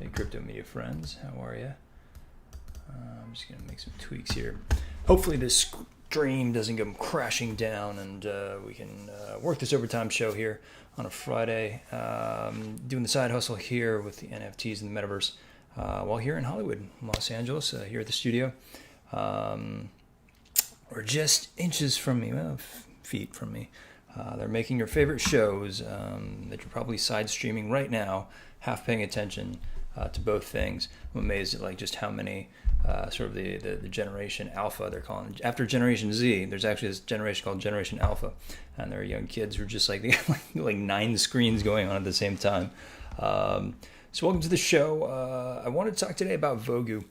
Hey, crypto media friends, how are you? I'm just gonna make some tweaks here. Hopefully this stream doesn't come crashing down, and we can work this overtime show here on a Friday. Doing the side hustle here with the NFTs and the metaverse while here in Hollywood, Los Angeles, here at the studio. Or just inches from me, well, feet from me. They're making your favorite shows that you're probably side streaming right now, half paying attention to both things. I'm amazed at just how many sort of the generation alpha they're calling. After Generation Z, there's actually this generation called Generation Alpha, and they're young kids who are just they have like 9 screens going on at the same time. So welcome to the show. I wanted to talk today about VOGU.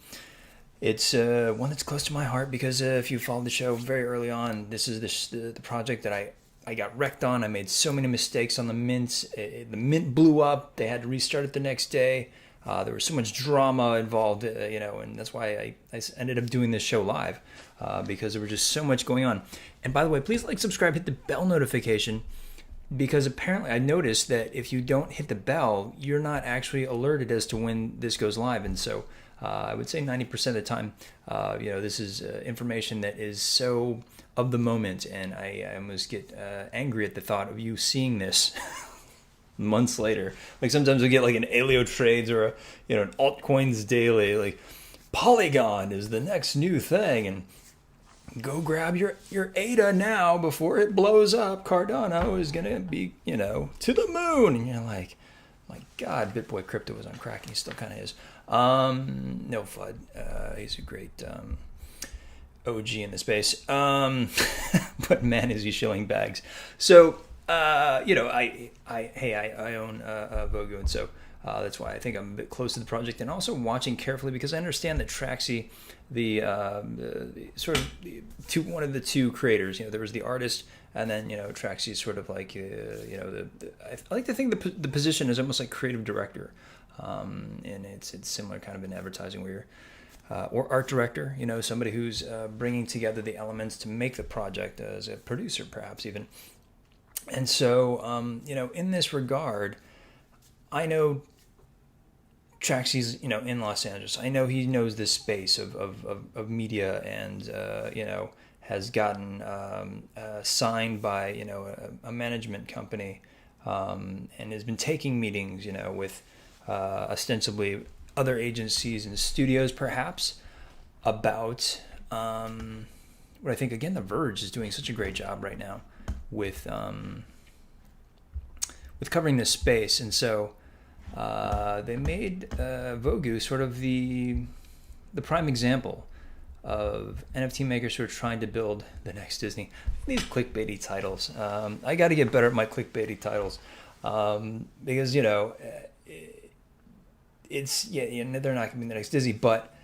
It's one that's close to my heart because if you followed the show very early on, this is the project that I got wrecked on. I made so many mistakes on the mint. The mint blew up. They had to restart it the next day. There was so much drama involved, and that's why I ended up doing this show live because there was just so much going on. And by the way, please subscribe, hit the bell notification, because apparently I noticed that if you don't hit the bell, you're not actually alerted as to when this goes live. And so I would say 90% of the time, this is information that is so of the moment, and I almost get angry at the thought of you seeing this months later. Sometimes we get an Alio Trades or an altcoins daily, Polygon is the next new thing, and go grab your ADA now before it blows up. Cardano is gonna be to the moon, and you're like, my God, BitBoy Crypto was on crack, and he still kind of is. No FUD. He's a great OG in the space. But man, is he shilling bags. So I own VOGU, and so that's why I think I'm a bit close to the project, and also watching carefully because I understand that Traxy, the one of the two creators, there was the artist, and then Traxy is sort of I like to think the position is almost like creative director, and it's similar kind of in advertising where you're or art director, somebody who's bringing together the elements to make the project as a producer, perhaps even. And so, in this regard, I know Traxy's, in Los Angeles. I know he knows this space of media, and, has gotten signed by, a management company, and has been taking meetings, with ostensibly other agencies and studios, perhaps, about what I think, again, the Verge is doing such a great job right now with covering this space. And so they made VOGU sort of the prime example of NFT makers who are trying to build the next Disney. These clickbaity titles. I got to get better at my clickbaity titles because it's they're not going to be the next Disney, but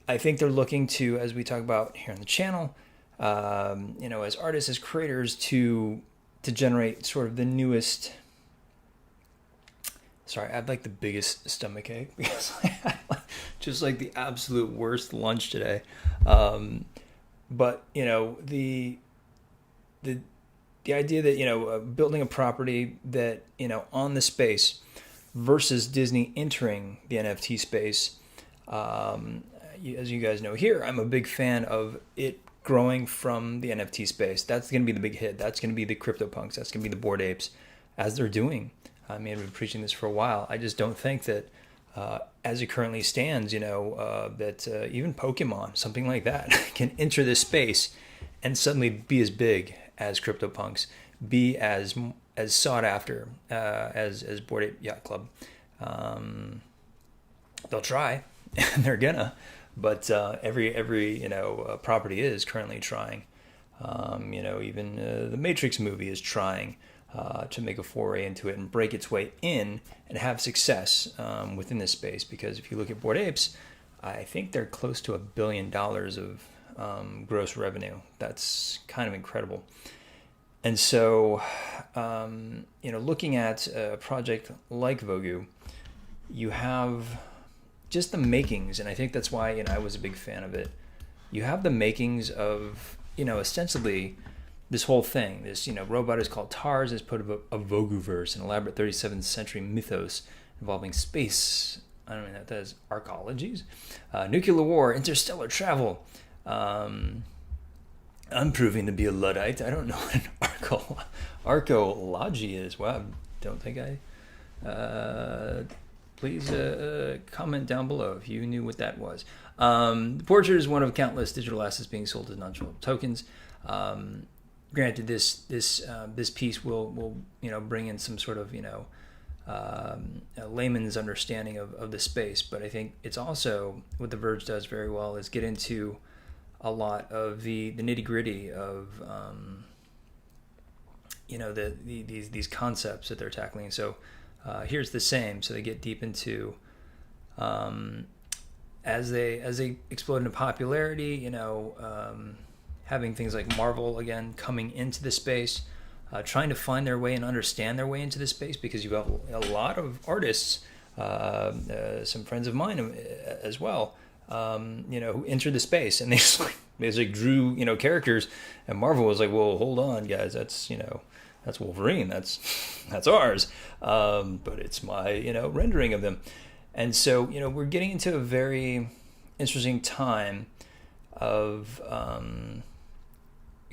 I think they're looking to, as we talk about here on the channel, as artists, as creators, to generate sort of the newest. Sorry, I had the biggest stomach ache because I had just the absolute worst lunch today. But the idea that building a property that on the space versus Disney entering the NFT space. As you guys know here, I'm a big fan of it growing from the NFT space. That's going to be the big hit. That's going to be the CryptoPunks. That's going to be the Bored Apes, as they're doing. I mean, I've been preaching this for a while. I just don't think that, as it currently stands, that even Pokemon, something like that, can enter this space and suddenly be as big as CryptoPunks, be as sought after as Bored Ape Yacht Club. They'll try, and they're gonna. But every property is currently trying. Even the Matrix movie is trying to make a foray into it and break its way in and have success within this space. Because if you look at Bored Apes, I think they're close to $1 billion of gross revenue. That's kind of incredible. And so, looking at a project like VOGU, you have just the makings, and I think that's why I was a big fan of it. You have the makings of ostensibly this whole thing. This robot is called Tars, is part of a VOGU verse, an elaborate 37th century mythos involving space I don't mean that as arcologies. Nuclear war, interstellar travel. I'm proving to be a Luddite. I don't know what an arcology is. Well, I don't think please comment down below if you knew what that was. The portrait is one of countless digital assets being sold as non-fungible tokens. Granted, this piece will bring in some sort of a layman's understanding of the space, but I think it's also what the Verge does very well is get into a lot of the nitty gritty of these concepts that they're tackling. So here's the same. So they get deep into as they explode into popularity. Having things like Marvel again coming into the space. Trying to find their way and understand their way into this space, because you have a lot of artists, some friends of mine as well, who entered the space and they just drew characters, and Marvel was like, well, hold on, guys, that's Wolverine, that's ours, but it's my rendering of them, and so we're getting into a very interesting time of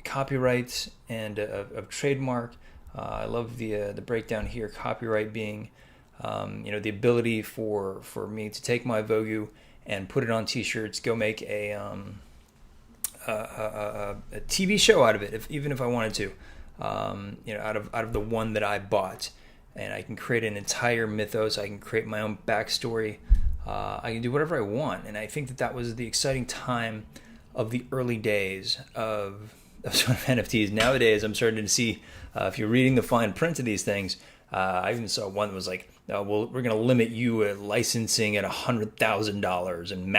copyright and of trademark. I love the breakdown here. Copyright being, the ability for me to take my VOGU and put it on T-shirts, go make a TV show out of it, even if I wanted to, out of the one that I bought, and I can create an entire mythos. I can create my own backstory. I can do whatever I want, and I think that was the exciting time of the early days of sort of NFTs. Nowadays, I'm starting to see, if you're reading the fine print of these things, I even saw one that was like, well, we're going to limit you at licensing at $100,000, and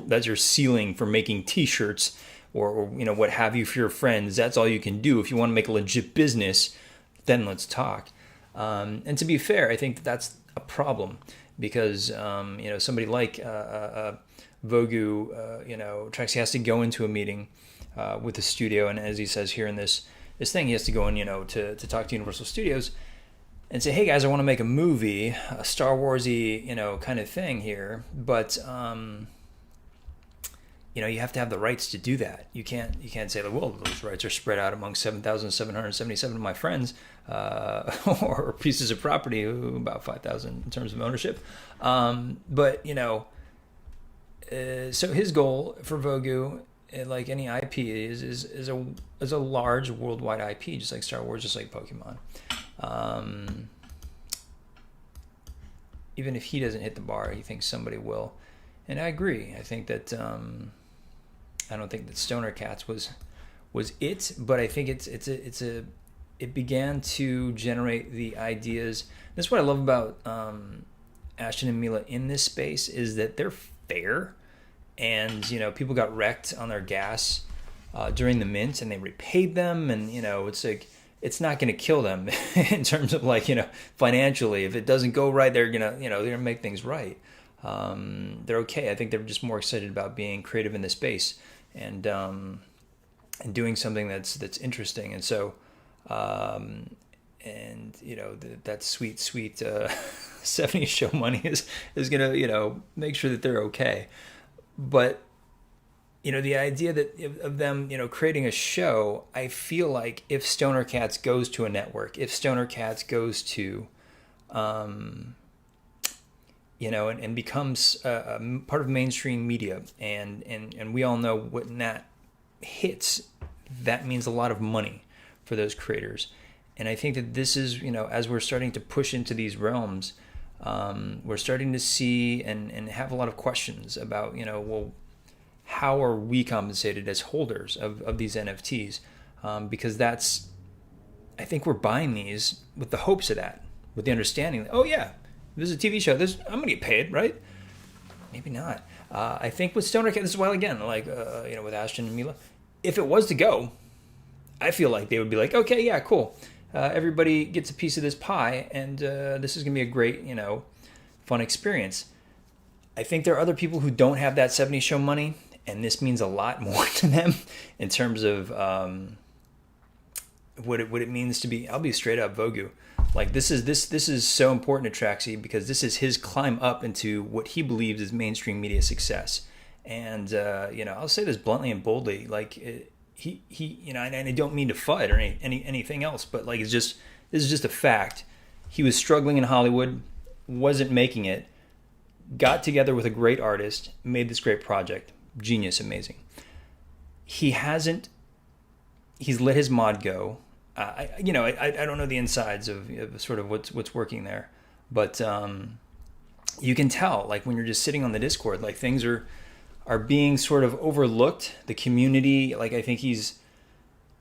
that's your ceiling for making T-shirts or what have you for your friends. That's all you can do. If you want to make a legit business, then let's talk. And to be fair, I think that's a problem, because somebody like VOGU, Trexie has to go into a meeting with the studio, and as he says here in this thing, he has to go in, to talk to Universal Studios and say, hey guys, I want to make a movie, a Star Warsy, kind of thing here, but you have to have the rights to do that. You can't say that, well, those rights are spread out among 7,777 of my friends, or pieces of property, about 5,000 in terms of ownership, but so his goal for VOGU, like any IP, is a large worldwide IP, just like Star Wars, just like Pokemon. Even if he doesn't hit the bar, he thinks somebody will, and I agree. I think that I don't think that Stoner Cats was it, but I think it began to generate the ideas. That's what I love about Ashton and Mila in this space, is that they're fair. And people got wrecked on their gas during the mint, and they repaid them, and it's like, it's not going to kill them in terms of financially. If it doesn't go right, they're gonna make things right. They're okay. I think they're just more excited about being creative in the space and doing something that's interesting. And so that sweet 70s show money is gonna make sure that they're okay. But the idea of them creating a show, I feel like if Stoner Cats goes to a network, if Stoner Cats goes to and becomes a part of mainstream media, and we all know when that hits, that means a lot of money for those creators. And I think that this is, as we're starting to push into these realms, we're starting to see and have a lot of questions about, well, how are we compensated as holders of these NFTs? Because I think we're buying these with the hopes of that, with the understanding that, oh yeah, this is a TV show, I'm going to get paid, right? Maybe not. I think with Stoner Cat, this is why, again, like, with Ashton and Mila, if it was to go, I feel like they would be like, okay, yeah, cool. Everybody gets a piece of this pie, and this is going to be a great, fun experience. I think there are other people who don't have that 70s show money, and this means a lot more to them in terms of what it means to be, I'll be straight up, VOGU. Like this is so important to Traxy because this is his climb up into what he believes is mainstream media success. And I'll say this bluntly and boldly, like he and I don't mean to FUD or anything else, but like this is just a fact. He was struggling in Hollywood, wasn't making it, got together with a great artist, made this great project. Genius, amazing. He's let his mod go. I don't know the insides of sort of what's working there, but you can tell, like when you're just sitting on the Discord, like things are being sort of overlooked. The community, like I think he's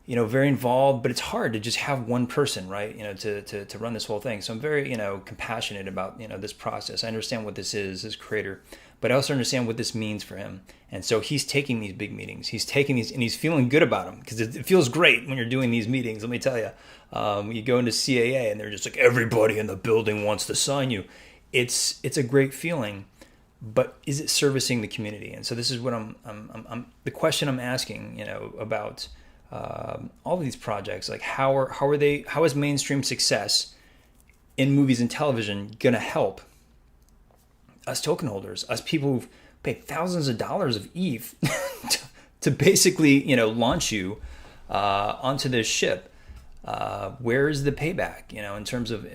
very involved, but it's hard to just have one person, right? To run this whole thing. So I'm very compassionate about this process. I understand what this is as creator, but I also understand what this means for him. And so he's taking these big meetings. He's taking these, and he's feeling good about them because it feels great when you're doing these meetings. Let me tell you, you go into CAA and they're just like, everybody in the building wants to sign you. It's a great feeling, but is it servicing the community? And so this is what I'm the question I'm asking, about all of these projects. Like how is mainstream success in movies and television going to help us token holders, us people who've paid thousands of dollars of ETH to basically, launch you onto this ship? Where is the payback? In terms of,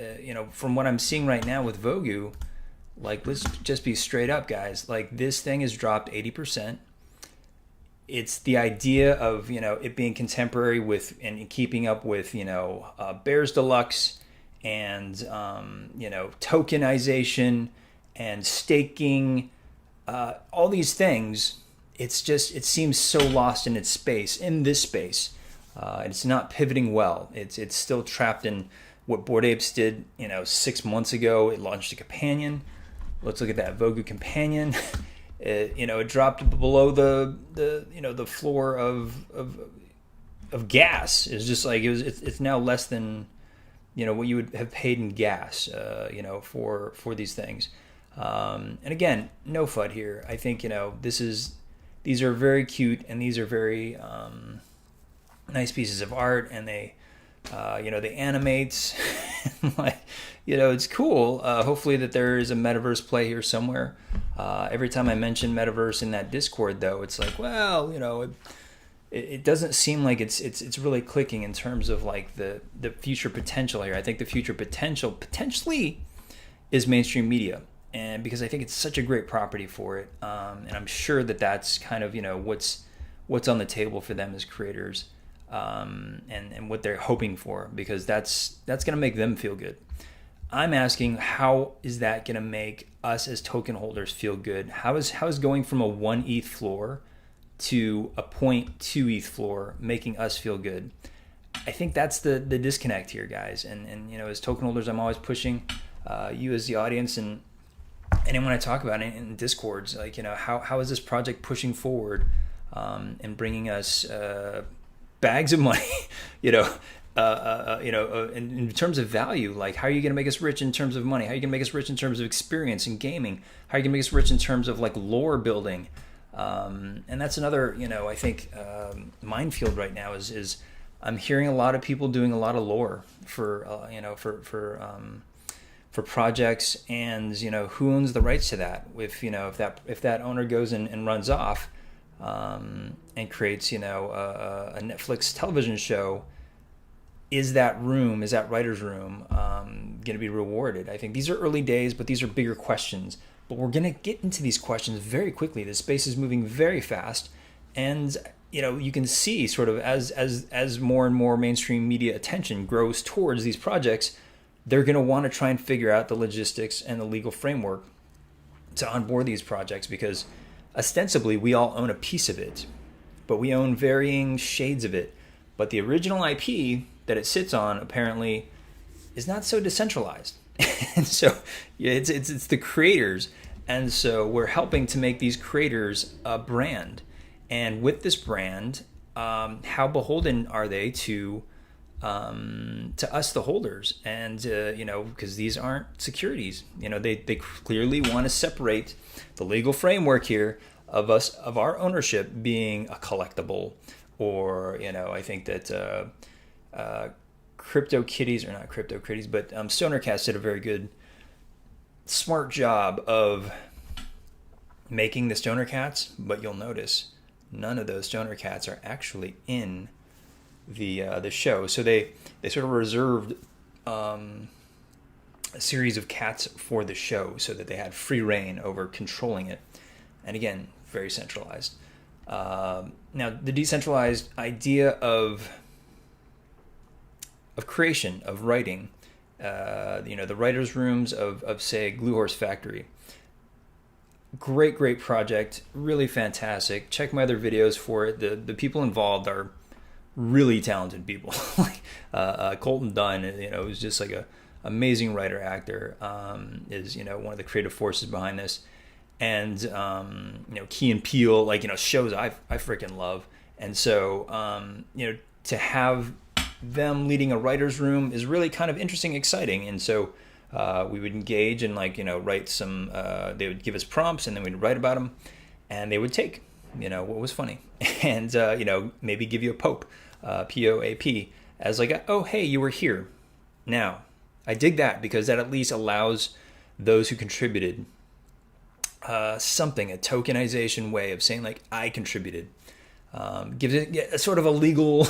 from what I'm seeing right now with VOGU, like, let's just be straight up, guys. Like, this thing has dropped 80%. It's the idea of, it being contemporary with and keeping up with, Bears Deluxe and, tokenization and staking, all these things. It seems so lost in this space. It's not pivoting well. It's still trapped in what Bored Apes did, 6 months ago. It launched a companion. Let's look at that VOGU companion. It dropped below the floor of gas. It's just like it's now less than what you would have paid in gas for these things. And again, no FUD here. I think these are very cute and these are very nice pieces of art, and they animate. Like, it's cool. Hopefully that there is a metaverse play here somewhere. Every time I mention metaverse in that Discord, though, it's like, well, it doesn't seem like it's really clicking in terms of like the future potential here. I think the future potentially is mainstream media, and because I think it's such a great property for it, and I'm sure that that's kind of what's on the table for them as creators. And what they're hoping for, because that's going to make them feel good. I'm asking, how is that going to make us as token holders feel good? How is going from a 1 ETH floor to a 0.2 ETH floor making us feel good? I think that's the disconnect here, guys. And as token holders, I'm always pushing you as the audience, and when I talk about it in Discords, like, how is this project pushing forward and bringing us bags of money, in terms of value. Like, how are you going to make us rich in terms of money? How are you going to make us rich in terms of experience in gaming? How are you going to make us rich in terms of like lore building? And that's another, I think, minefield right now is I'm hearing a lot of people doing a lot of lore for projects, and who owns the rights to that? If that owner goes and runs off, and creates a Netflix television show, is that writer's room going to be rewarded? I think these are early days, but these are bigger questions. But we're going to get into these questions very quickly. The space is moving very fast, and you can see sort of as more and more mainstream media attention grows towards these projects, they're going to want to try and figure out the logistics and the legal framework to onboard these projects, because ostensibly we all own a piece of it, but we own varying shades of it. But the original IP that it sits on apparently is not so decentralized. And so it's the creators. And so we're helping to make these creators a brand. And with this brand, how beholden are they to us, the holders? And, because these aren't securities, they clearly want to separate the legal framework here of our ownership being a collectible, or, I think that, Crypto Kitties, or not Crypto Kitties, but Stoner Cats did a very good, smart job of making the Stoner Cats, but you'll notice none of those Stoner Cats are actually in the show. So they sort of reserved a series of cats for the show so that they had free reign over controlling it. And again, very centralized. Now, the decentralized idea of creation, of writing, the writers' rooms of say, Glue Horse Factory. Great project, really fantastic. Check my other videos for it. The people involved are really talented people. Like Colton Dunn, who's just like a amazing writer actor, is one of the creative forces behind this. And Key and Peele, shows I freaking love. And so to have them leading a writer's room is really kind of interesting, exciting. And so we would engage and write some, they would give us prompts and then we'd write about them, and they would take what was funny and maybe give you a pope, POAP, as oh hey, you were here. Now I dig that, because that at least allows those who contributed something, a tokenization way of saying I contributed. Gives it a sort of a legal,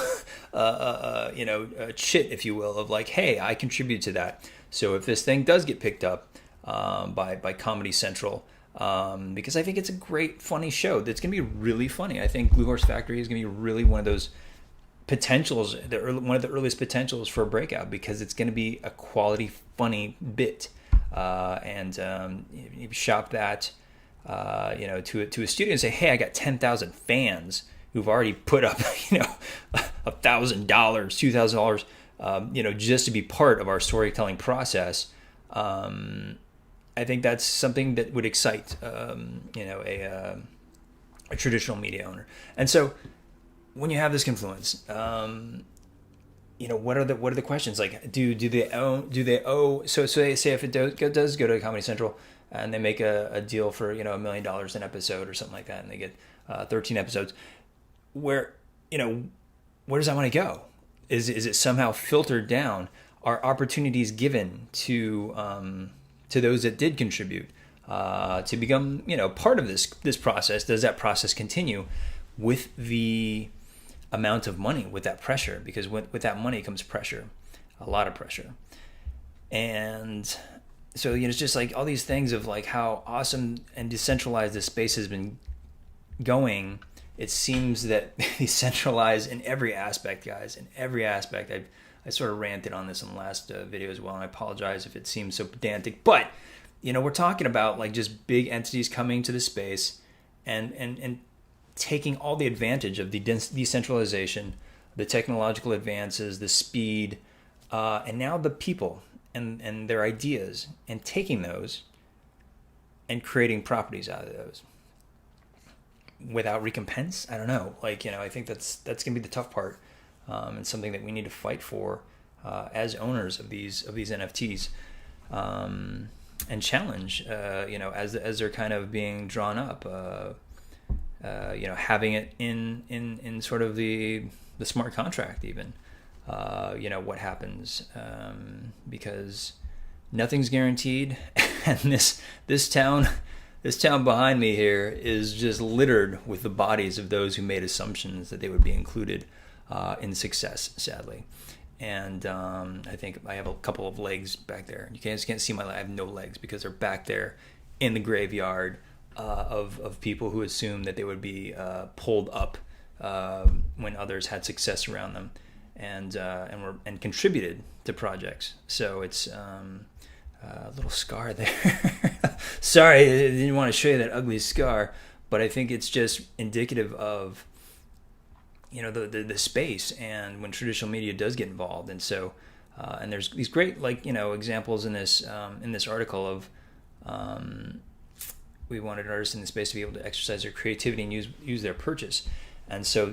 chit, if you will, of hey, I contribute to that. So if this thing does get picked up by Comedy Central, because I think it's a great, funny show that's going to be really funny. I think Glue Horse Factory is going to be really one of those potentials, one of the earliest potentials for a breakout, because it's going to be a quality, funny bit. And you shop that, to a studio and say, hey, I got 10,000 fans who've already put up, $1,000, $2,000, just to be part of our storytelling process. I think that's something that would excite, a traditional media owner. And so when you have this confluence, what are the questions? Do they owe? So say if it does go to Comedy Central and they make a deal for $1 million an episode or something like that, and they get 13 episodes, where does that money go? Is it somehow filtered down? Are opportunities given to those that did contribute to become part of this process? Does that process continue with the amount of money, with that pressure? Because with that money comes pressure, a lot of pressure. And so it's just all these things of how awesome and decentralized this space has been going. It seems that decentralized in every aspect, guys, in every aspect. I sort of ranted on this in the last video as well, and I apologize if it seems so pedantic, but we're talking about just big entities coming to the space and taking all the advantage of the decentralization, the technological advances, the speed, and now the people and their ideas, and taking those and creating properties out of those without recompense. I don't know. I think that's gonna be the tough part, and something that we need to fight for as owners of these NFTs, and challenge. As they're kind of being drawn up. Having it in sort of the smart contract even. What happens, because nothing's guaranteed, and this town behind me here is just littered with the bodies of those who made assumptions that they would be included in success, sadly. And I think I have a couple of legs back there. You guys can't see my legs. I have no legs because they're back there in the graveyard of people who assumed that they would be pulled up when others had success around them, and contributed to projects. So it's a little scar there. Sorry, I didn't want to show you that ugly scar, but I think it's just indicative of the space, and when traditional media does get involved. And so and there's these great examples in this article of we wanted artists in the space to be able to exercise their creativity and use their purchase. And so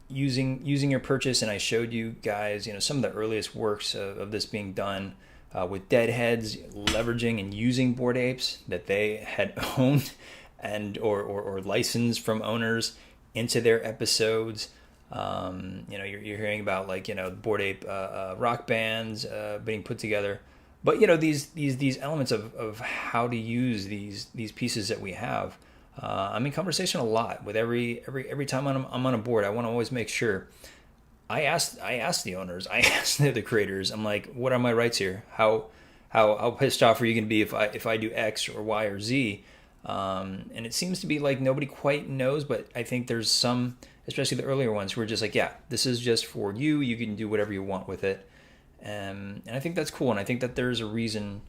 using your purchase, and I showed you guys some of the earliest works of this being done with Deadheads leveraging and using Bored Apes that they had owned and or licensed from owners into their episodes. You're hearing about like Bored Ape rock bands being put together, but these elements of how to use these pieces that we have. I'm in conversation a lot with every time I'm on a board. I want to always make sure. I asked the owners, I asked the creators. I'm like, what are my rights here? How pissed off are you going to be if I do X or Y or Z? And it seems to be like nobody quite knows, but I think there's some, especially the earlier ones, who are just like, yeah, this is just for you. You can do whatever you want with it. And I think that's cool. And I think that there's a reason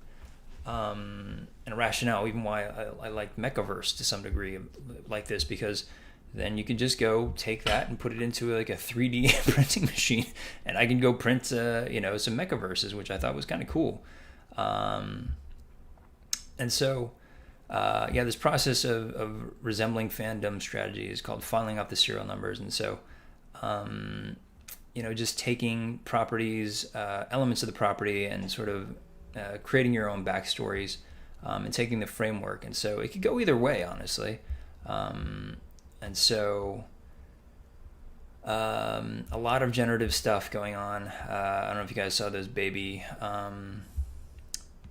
and a rationale, even why I like Mechaverse to some degree like this, because then you can just go take that and put it into like a 3D printing machine, and I can go print some Mechaverses, which I thought was kind of cool. And so this process of resembling fandom strategy is called filing up the serial numbers. And so just taking properties, elements of the property, and sort of creating your own backstories, and taking the framework. And so it could go either way, honestly. And so a lot of generative stuff going on. I don't know if you guys saw those baby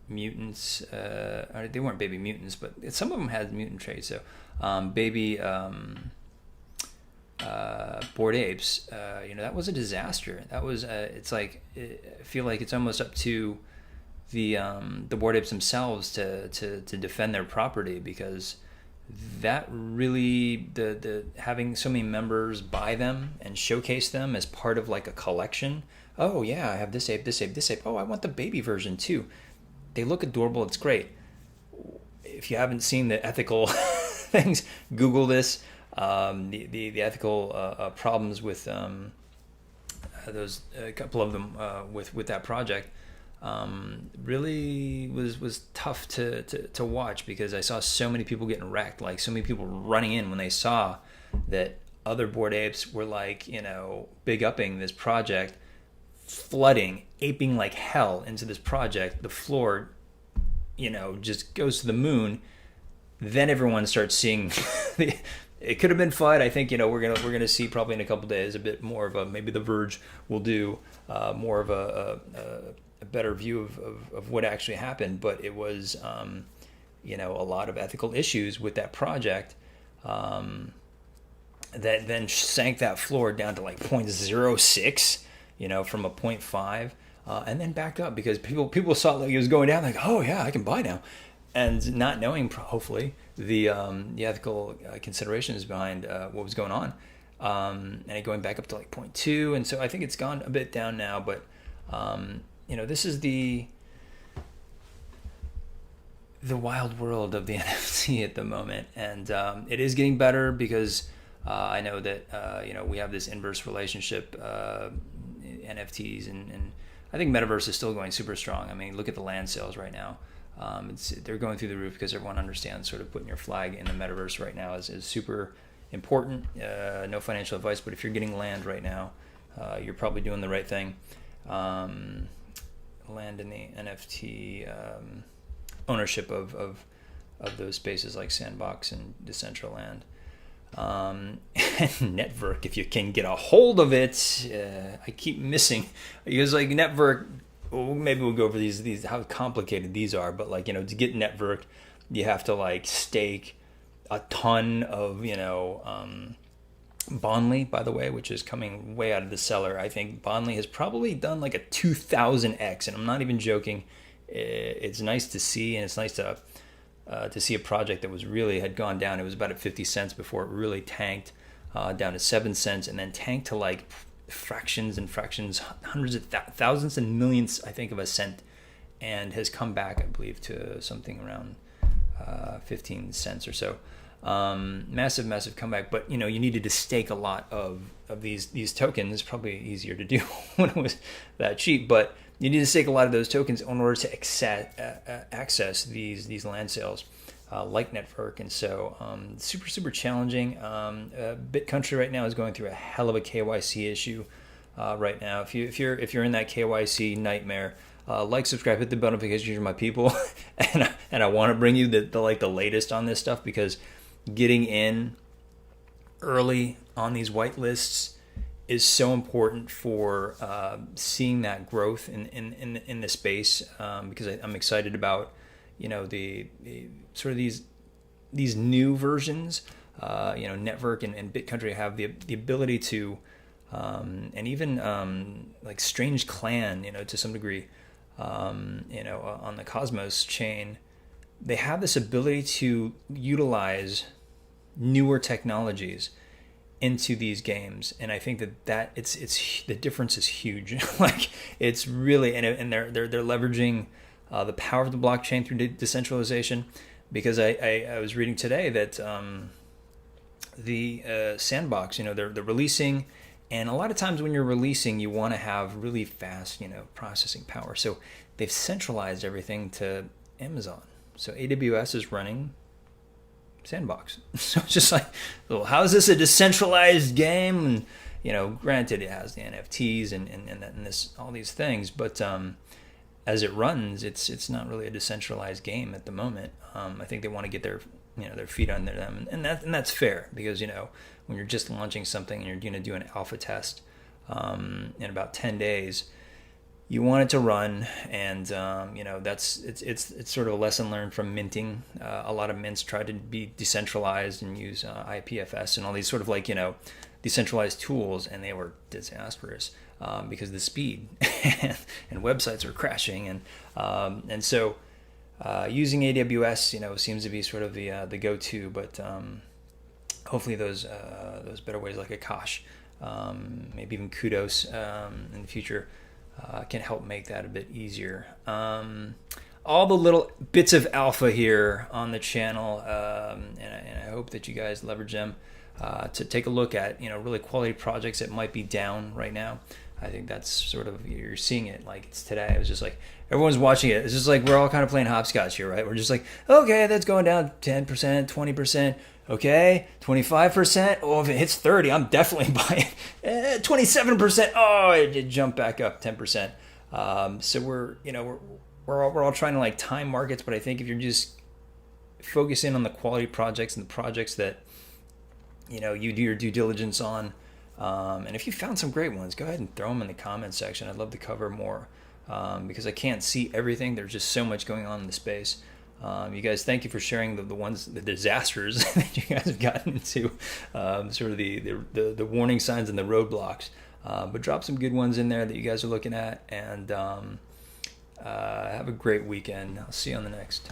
mutants. They weren't baby mutants, but some of them had mutant traits. So baby Bored Apes, that was a disaster. That was it's like, I feel like it's almost up to the Bored Apes themselves to defend their property, because that really, the having so many members buy them and showcase them as part of like a collection. Oh yeah, I have this ape, this ape, this ape. Oh, I want the baby version too. They look adorable. It's great. If you haven't seen the ethical things, Google this. The ethical problems with those, a couple of them with that project. Really was tough to watch, because I saw so many people getting wrecked, like so many people running in when they saw that other Bored Apes were like, big upping this project, flooding, aping like hell into this project. The floor, just goes to the moon. Then everyone starts seeing it could have been fun. I think we're gonna see probably in a couple of days a bit more of maybe the Verge will do more of a better view of what actually happened. But it was a lot of ethical issues with that project that then sank that floor down to like 0.06, from a 0.5, and then back up because people saw like it was going down, like, oh yeah, I can buy now, and not knowing hopefully the ethical considerations behind what was going on, and it going back up to like 0.2, and so I think it's gone a bit down now, but this is the wild world of the NFT at the moment, and it is getting better because I know that we have this inverse relationship, NFTs, and I think Metaverse is still going super strong. I mean, look at the land sales right now. They're going through the roof because everyone understands sort of putting your flag in the Metaverse right now is super important. No financial advice, but if you're getting land right now, you're probably doing the right thing. Land in the NFT ownership of those spaces like Sandbox and Decentraland. And Network, if you can get a hold of it. I keep missing, because like Network, maybe we'll go over these how complicated these are, but like to get Network, you have to like stake a ton of Bondly, by the way, which is coming way out of the cellar. I think Bondly has probably done like a 2000x, and I'm not even joking. It's nice to see, and it's nice to see a project that had gone down. It was about at 50 cents before it really tanked down to 7 cents, and then tanked to like fractions, hundreds of thousands and millions, I think, of a cent, and has come back, I believe, to something around 15 cents or so. Massive comeback, but you needed to stake a lot of these tokens. Probably easier to do when it was that cheap, but you need to stake a lot of those tokens in order to access these land sales, like Network. And so super challenging. BitCountry right now is going through a hell of a KYC issue right now. If you're in that KYC nightmare, like, subscribe, hit the bell notifications. You're my people, and I want to bring you the latest on this stuff, because getting in early on these white lists is so important for seeing that growth in the space, because I'm excited about, the sort of these new versions. Network and BitCountry have the ability to, and even like Strange Clan, to some degree, on the Cosmos chain, they have this ability to utilize newer technologies into these games, and I think that it's the difference is huge. Like, it's really, and they're leveraging the power of the blockchain through decentralization, because I was reading today that the sandbox, they're releasing, and a lot of times when you're releasing, you want to have really fast, processing power. So they've centralized everything to Amazon. So AWS is running Sandbox. So it's just like, well, how is this a decentralized game? And granted, it has the NFTs and this, all these things, but as it runs, it's not really a decentralized game at the moment. I think they want to get their feet under them, and that's fair, because when you're just launching something and you're going to do an alpha test in about 10 days, you want it to run, and it's sort of a lesson learned from minting. A lot of mints try to be decentralized and use IPFS and all these sort of decentralized tools, and they were disastrous because of the speed and websites are crashing, and so using AWS seems to be sort of the go-to, but hopefully those better ways like Akash, maybe even Kudos in the future, can help make that a bit easier. All the little bits of alpha here on the channel, and I hope that you guys leverage them to take a look at really quality projects that might be down right now. I think that's sort of, you're seeing it like it's today. It was just like everyone's watching it. It's just like we're all kind of playing hopscotch here, right? We're just like, okay, that's going down 10%, 20%. Okay, 25%. Oh, if it hits 30, I'm definitely buying. 27%. Oh, it jumped back up 10%. So we're all trying to time markets, but I think if you're just focusing on the quality projects and the projects that you do your due diligence on, and if you found some great ones, go ahead and throw them in the comment section. I'd love to cover more because I can't see everything. There's just so much going on in the space. You guys, thank you for sharing the disasters that you guys have gotten into, sort of the warning signs and the roadblocks. But drop some good ones in there that you guys are looking at, and have a great weekend. I'll see you on the next.